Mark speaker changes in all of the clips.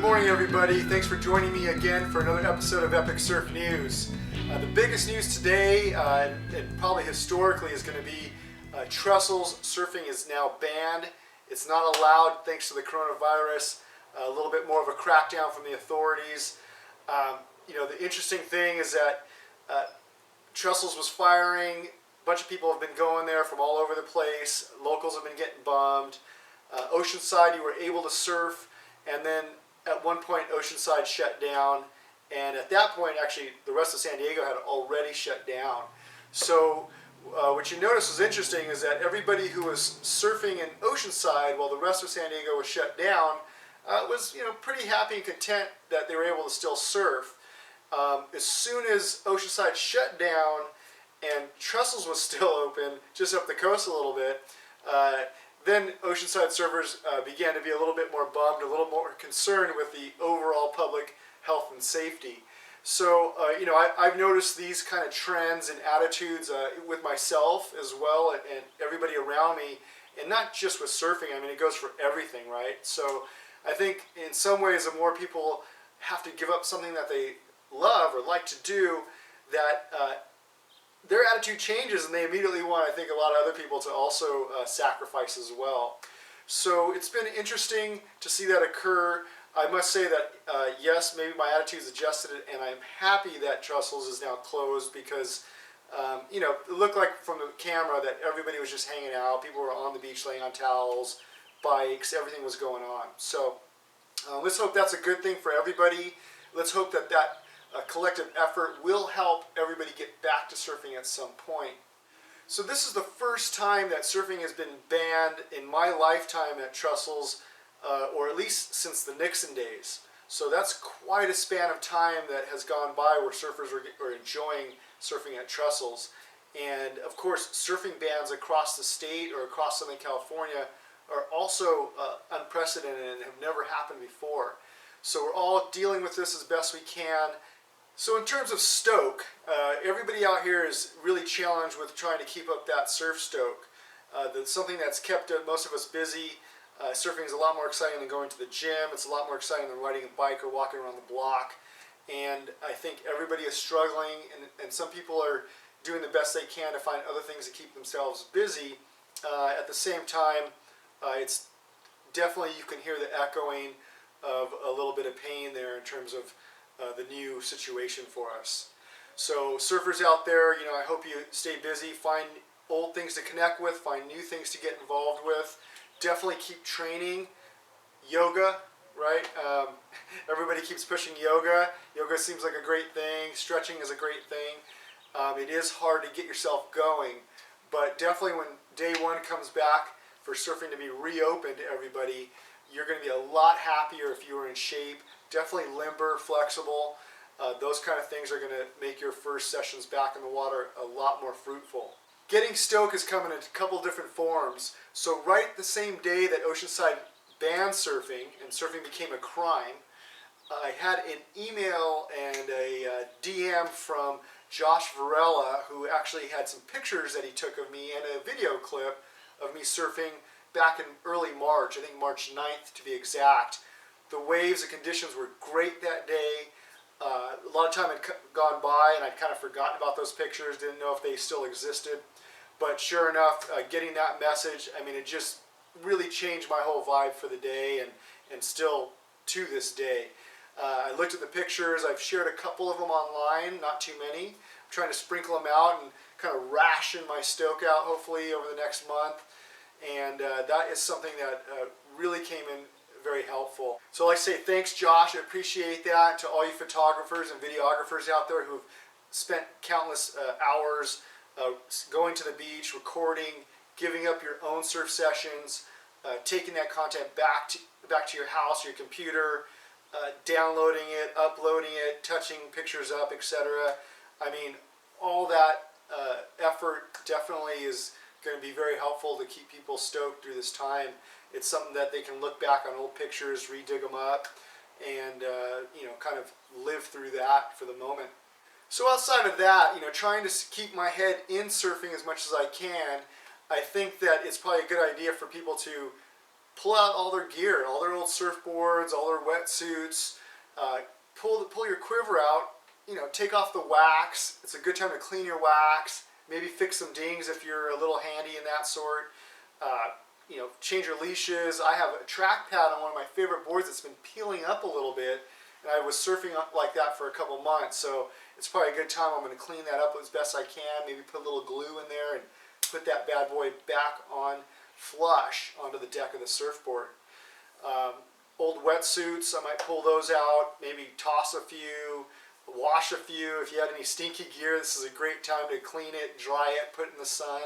Speaker 1: Good morning, everybody. Thanks for joining me again for another episode of Epic Surf News. The biggest news today, and probably historically, is going to be Trestles surfing is now banned. It's not allowed thanks to the coronavirus. A little bit more of a crackdown from the authorities. The interesting thing is that Trestles was firing. A bunch of people have been going there from all over the place. Locals have been getting bummed. Oceanside, you were able to surf, and then at one point Oceanside shut down, and at that point actually the rest of San Diego had already shut down. So what you notice was interesting is that everybody who was surfing in Oceanside while the rest of San Diego was shut down was pretty happy and content that they were able to still surf. As soon as Oceanside shut down and Trestles was still open just up the coast a little bit, then Oceanside surfers began to be a little bit more bummed, a little more concerned with the overall public health and safety. So, I've noticed these kind of trends and attitudes with myself as well, and everybody around me, and not just with surfing. I mean, it goes for everything, right? So I think in some ways, the more people have to give up something that they love or like to do, that their attitude changes, and they immediately want, I think, a lot of other people to also sacrifice as well. So it's been interesting to see that occur. I must say that, yes, maybe my attitude's adjusted, and I'm happy that Trestles is now closed because, it looked like from the camera that everybody was just hanging out. People were on the beach laying on towels, bikes, everything was going on. So let's hope that's a good thing for everybody. Let's hope that collective effort will help everybody get back to surfing at some point. So this is the first time that surfing has been banned in my lifetime at Trestles, or at least since the Nixon days. So that's quite a span of time that has gone by where surfers are enjoying surfing at Trestles. And of course, surfing bans across the state or across Southern California are also unprecedented and have never happened before. So we're all dealing with this as best we can. So in terms of stoke, everybody out here is really challenged with trying to keep up that surf stoke. That's something that's kept most of us busy. Surfing is a lot more exciting than going to the gym. It's a lot more exciting than riding a bike or walking around the block. And I think everybody is struggling, and some people are doing the best they can to find other things to keep themselves busy. At the same time, it's definitely, you can hear the echoing of a little bit of pain there in terms of the new situation for us. So surfers out there, I hope you stay busy, find old things to connect with, find new things to get involved with. Definitely keep training. Yoga, right? Everybody keeps pushing yoga. Yoga seems like a great thing. Stretching is a great thing. It is hard to get yourself going, but definitely when day one comes back for surfing to be reopened to everybody, you're going to be a lot happier if you were in shape. Definitely limber, flexible. Those kind of things are going to make your first sessions back in the water a lot more fruitful. Getting stoke is coming in a couple different forms. So right the same day that Oceanside banned surfing and surfing became a crime, I had an email and a DM from Josh Varela, who actually had some pictures that he took of me and a video clip of me surfing back in early March, I think March 9th to be exact. The waves and conditions were great that day. A lot of time had gone by and I'd kind of forgotten about those pictures, didn't know if they still existed. But sure enough, getting that message, it just really changed my whole vibe for the day, and still to this day. I looked at the pictures, I've shared a couple of them online, not too many. I'm trying to sprinkle them out and kind of ration my stoke out hopefully over the next month. And that is something that really came in very helpful. So like I say, thanks Josh, I appreciate that. To all you photographers and videographers out there who've spent countless hours going to the beach, recording, giving up your own surf sessions, taking that content back to your house, your computer, downloading it, uploading it, touching pictures up, etc. All that effort definitely is going to be very helpful to keep people stoked through this time. It's something that they can look back on old pictures, re-dig them up, and kind of live through that for the moment. So outside of that, trying to keep my head in surfing as much as I can, I think that it's probably a good idea for people to pull out all their gear, all their old surfboards, all their wetsuits. Pull your quiver out, take off the wax. It's a good time to clean your wax, maybe fix some dings if you're a little handy in that sort. Change your leashes. I have a track pad on one of my favorite boards that's been peeling up a little bit, and I was surfing like that for a couple months, so it's probably a good time. I'm going to clean that up as best I can, maybe put a little glue in there and put that bad boy back on flush onto the deck of the surfboard. Old wetsuits, I might pull those out, maybe toss a few, wash a few. If you had any stinky gear, this is a great time to clean it, dry it, put it in the sun.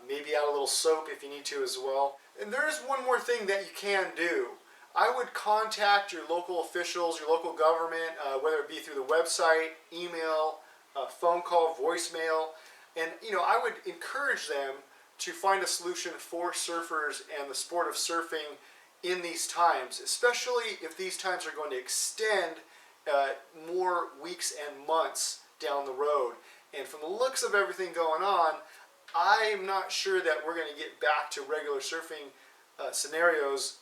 Speaker 1: Maybe add a little soap if you need to as well. And there is one more thing that you can do. I would contact your local officials, your local government, whether it be through the website, email, phone call, voicemail, and I would encourage them to find a solution for surfers and the sport of surfing in these times, especially if these times are going to extend more weeks and months down the road. And from the looks of everything going on, I'm not sure that we're going to get back to regular surfing scenarios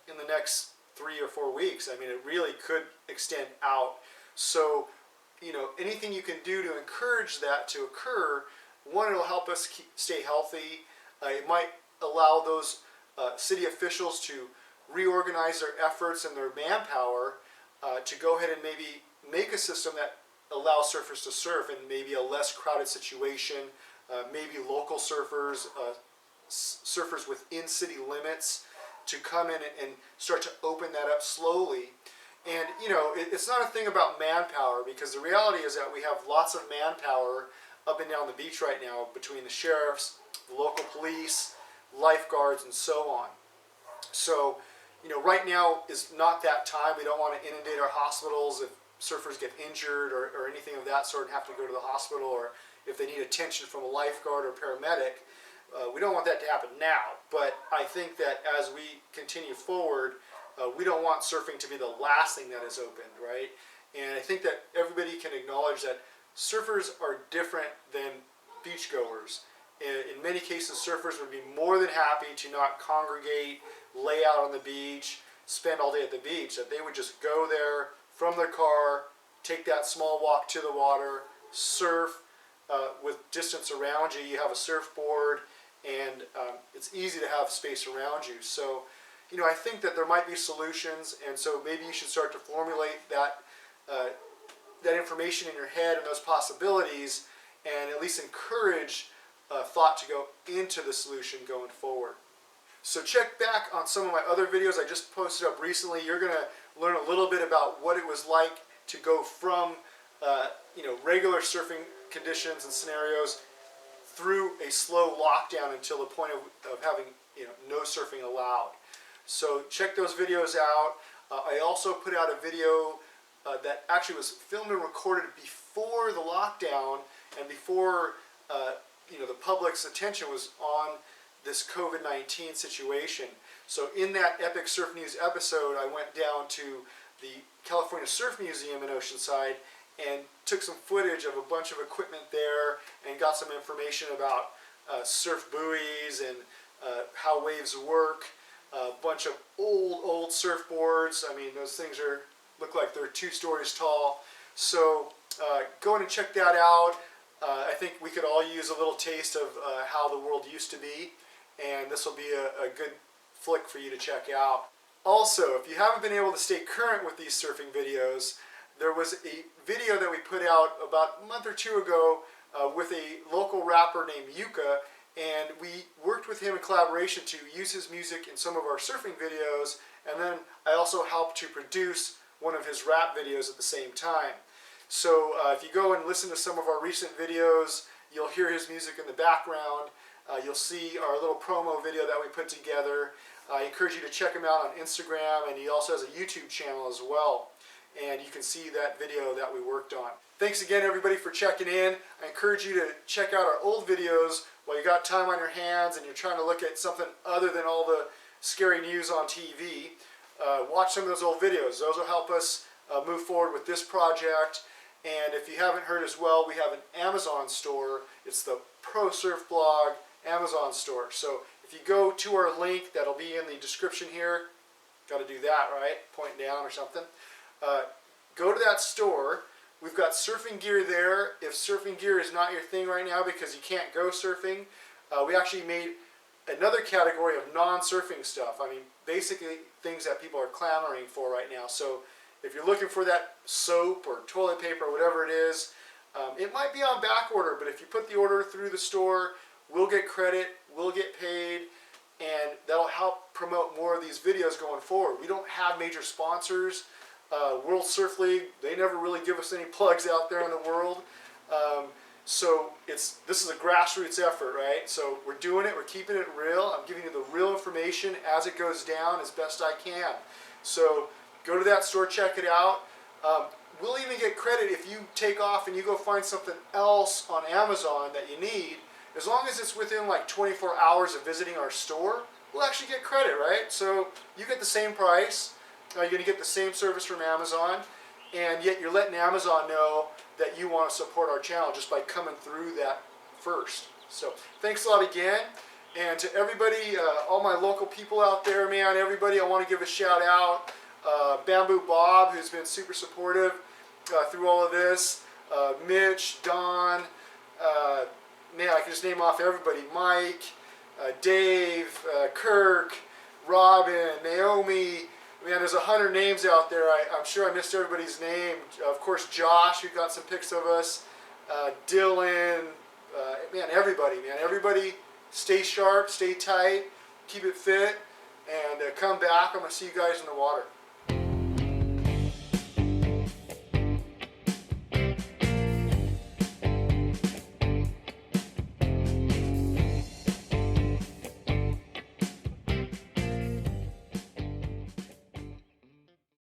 Speaker 1: in the next 3 or 4 weeks. I mean, it really could extend out. So, anything you can do to encourage that to occur, one, it'll help us stay healthy. It might allow those city officials to reorganize their efforts and their manpower to go ahead and maybe make a system that allows surfers to surf in maybe a less crowded situation, maybe local surfers, surfers within city limits, to come in and start to open that up slowly. And it's not a thing about manpower, because the reality is that we have lots of manpower up and down the beach right now between the sheriffs, the local police, lifeguards, and so on. So, right now is not that time. We don't want to inundate our hospitals if surfers get injured or anything of that sort and have to go to the hospital, or if they need attention from a lifeguard or paramedic. We don't want that to happen now, but I think that as we continue forward, we don't want surfing to be the last thing that is opened, right? And I think that everybody can acknowledge that surfers are different than beachgoers. In many cases, surfers would be more than happy to not congregate, lay out on the beach, spend all day at the beach, that they would just go there from their car, take that small walk to the water, surf with distance around you. You have a surfboard, and it's easy to have space around you. So, I think that there might be solutions, and so maybe you should start to formulate that information in your head and those possibilities, and at least encourage thought to go into the solution going forward. So check back on some of my other videos I just posted up recently. You're going to learn a little bit about what it was like to go from regular surfing conditions and scenarios through a slow lockdown until the point of having no surfing allowed. So check those videos out. I also put out a video that actually was filmed and recorded before the lockdown and before the public's attention was on this COVID-19 situation. So in that Epic Surf News episode, I went down to the California Surf Museum in Oceanside and took some footage of a bunch of equipment there and got some information about surf buoys and how waves work. A bunch of old surfboards. I mean, those things look like they're 2 stories tall. So go in and check that out. I think we could all use a little taste of how the world used to be, and this will be a good flick for you to check out. Also, if you haven't been able to stay current with these surfing videos, there was a video that we put out about a month or 2 ago with a local rapper named Yuka, and we worked with him in collaboration to use his music in some of our surfing videos, and then I also helped to produce one of his rap videos at the same time. So if you go and listen to some of our recent videos, you'll hear his music in the background. You'll see our little promo video that we put together. I encourage you to check him out on Instagram, and he also has a YouTube channel as well. And you can see that video that we worked on. Thanks again, everybody, for checking in. I encourage you to check out our old videos while you got time on your hands and you're trying to look at something other than all the scary news on TV. Watch some of those old videos. Those will help us move forward with this project. And if you haven't heard as well, we have an Amazon store. It's the Pro Surf Blog Amazon store. So if you go to our link that'll be in the description here, Got to do that, right? Point down or something. Go to that store. We've got surfing gear there. If surfing gear is not your thing right now because you can't go surfing, we actually made another category of non-surfing stuff. I mean, basically things that people are clamoring for right now. So if you're looking for that soap or toilet paper or whatever it is, it might be on back order, but if you put the order through the store, we'll get credit, we'll get paid, and that'll help promote more of these videos going forward. We don't have major sponsors. World Surf League, they never really give us any plugs out there in the world. So this is a grassroots effort, right? So we're doing it, we're keeping it real. I'm giving you the real information as it goes down as best I can. So go to that store, check it out. We'll even get credit if you take off and you go find something else on Amazon that you need. As long as it's within like 24 hours of visiting our store, we'll actually get credit, right? So you get the same price. You're going to get the same service from Amazon, and yet you're letting Amazon know that you want to support our channel just by coming through that first. So thanks a lot again. And to everybody, all my local people out there, man, everybody, I want to give a shout out. Bamboo Bob, who's been super supportive through all of this. Mitch, Don, man, I can just name off everybody. Mike, Dave, Kirk, Robin, Naomi. Man, there's 100 names out there. I'm sure I missed everybody's name. Of course, Josh, who got some pics of us. Dylan, man, everybody, man. Everybody, stay sharp, stay tight, keep it fit, and come back. I'm going to see you guys in the water.